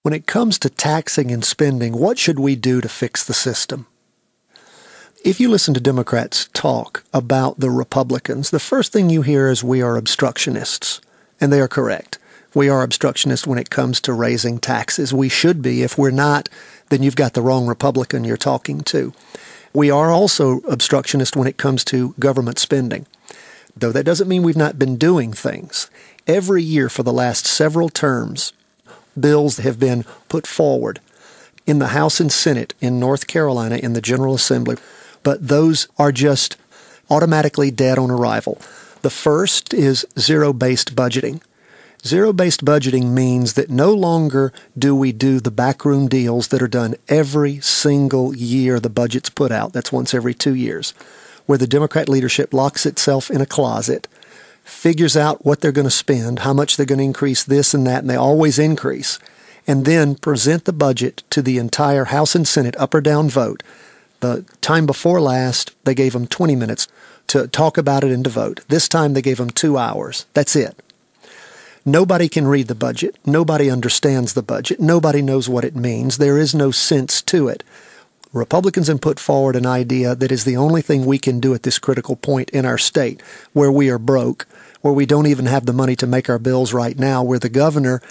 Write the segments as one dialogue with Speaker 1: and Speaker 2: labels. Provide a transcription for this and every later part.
Speaker 1: When it comes to taxing and spending, what should we do to fix the system? If you listen to Democrats talk about the Republicans, the first thing you hear is we are obstructionists. And they are correct. We are obstructionists when it comes to raising taxes. We should be. If we're not, then you've got the wrong Republican you're talking to. We are also obstructionist when it comes to government spending. Though that doesn't mean we've not been doing things. Every year for the last several terms, bills have been put forward in the House and Senate in North Carolina in the General Assembly, but those are just automatically dead on arrival. The first is zero-based budgeting. Zero-based budgeting means that no longer do we do the backroom deals that are done every single year the budget's put out. That's once every 2 years, where the Democrat leadership locks itself in a closet, figures out what they're going to spend, how much they're going to increase this and that, and they always increase, and then present the budget to the entire House and Senate up or down vote. The time before last, they gave them 20 minutes to talk about it and to vote. This time they gave them 2 hours. That's it. Nobody can read the budget. Nobody understands the budget. Nobody knows what it means. There is no sense to it. Republicans have put forward an idea that is the only thing we can do at this critical point in our state, where we are broke, where we don't even have the money to make our bills right now, where the governor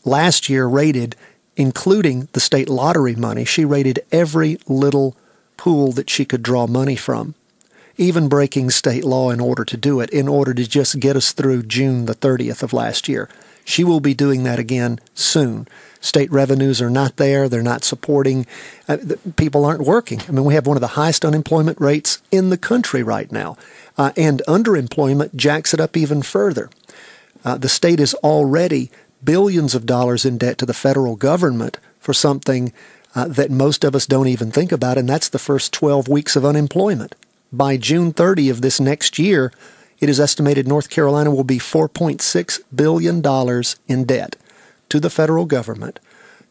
Speaker 1: last year raided, including the state lottery money, she raided every little pool that she could draw money from, even breaking state law in order to do it, in order to just get us through June the 30th of last year. She will be doing that again soon. State revenues are not there. They're not supporting. People aren't working. I mean, we have one of the highest unemployment rates in the country right now. And underemployment jacks it up even further. The state is already billions of dollars in debt to the federal government for something that most of us don't even think about, and that's the first 12 weeks of unemployment. By June 30 of this next year, it is estimated North Carolina will be $4.6 billion in debt to the federal government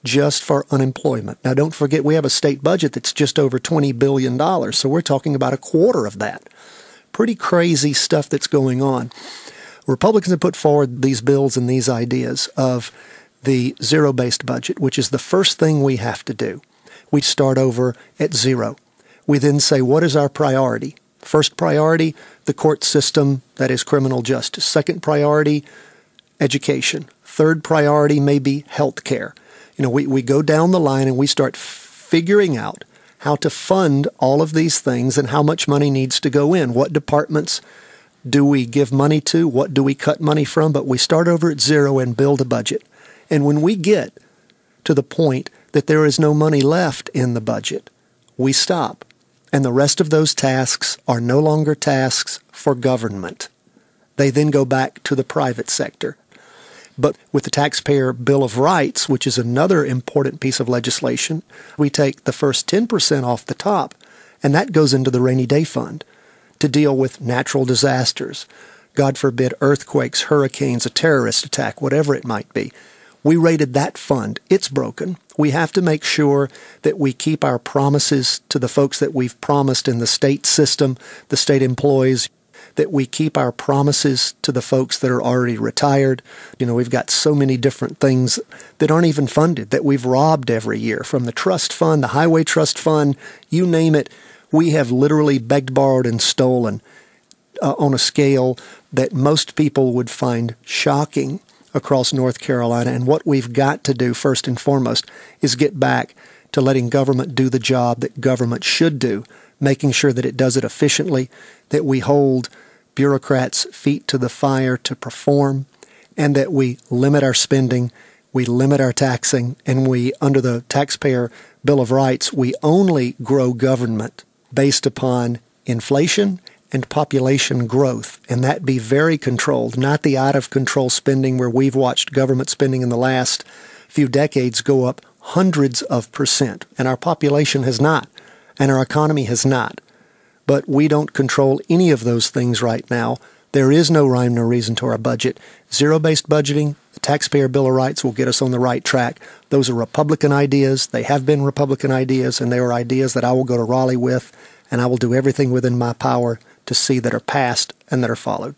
Speaker 1: just for unemployment. Now, don't forget, we have a state budget that's just over $20 billion, so we're talking about a quarter of that. Pretty crazy stuff that's going on. Republicans have put forward these bills and these ideas of the zero-based budget, which is the first thing we have to do. We start over at zero. We then say, what is our priority? First priority, the court system, that is criminal justice. Second priority, education. Third priority may be health care. We go down the line and we start figuring out how to fund all of these things and how much money needs to go in. What departments do we give money to? What do we cut money from? But we start over at zero and build a budget. And when we get to the point that there is no money left in the budget, we stop. And the rest of those tasks are no longer tasks for government. They then go back to the private sector. But with the Taxpayer Bill of Rights, which is another important piece of legislation, we take the first 10% off the top, and that goes into the rainy day fund to deal with natural disasters, God forbid earthquakes, hurricanes, a terrorist attack, whatever it might be. We raided that fund. It's broken. We have to make sure that we keep our promises to the folks that we've promised in the state system, the state employees, that we keep our promises to the folks that are already retired. We've got so many different things that aren't even funded, that we've robbed every year, from the trust fund, the highway trust fund, you name it. We have literally begged, borrowed, and stolen on a scale that most people would find shocking across North Carolina. And what we've got to do first and foremost is get back to letting government do the job that government should do, making sure that it does it efficiently, that we hold bureaucrats' feet to the fire to perform, and that we limit our spending, we limit our taxing, and we, under the Taxpayer Bill of Rights, we only grow government based upon inflation and population growth, and that be very controlled, not the out-of-control spending where we've watched government spending in the last few decades go up hundreds of percent, and our population has not, and our economy has not. But we don't control any of those things right now. There is no rhyme, no reason to our budget. Zero-based budgeting, the Taxpayer Bill of Rights will get us on the right track. Those are Republican ideas. They have been Republican ideas, and they are ideas that I will go to Raleigh with, and I will do everything within my power to see that are passed and that are followed.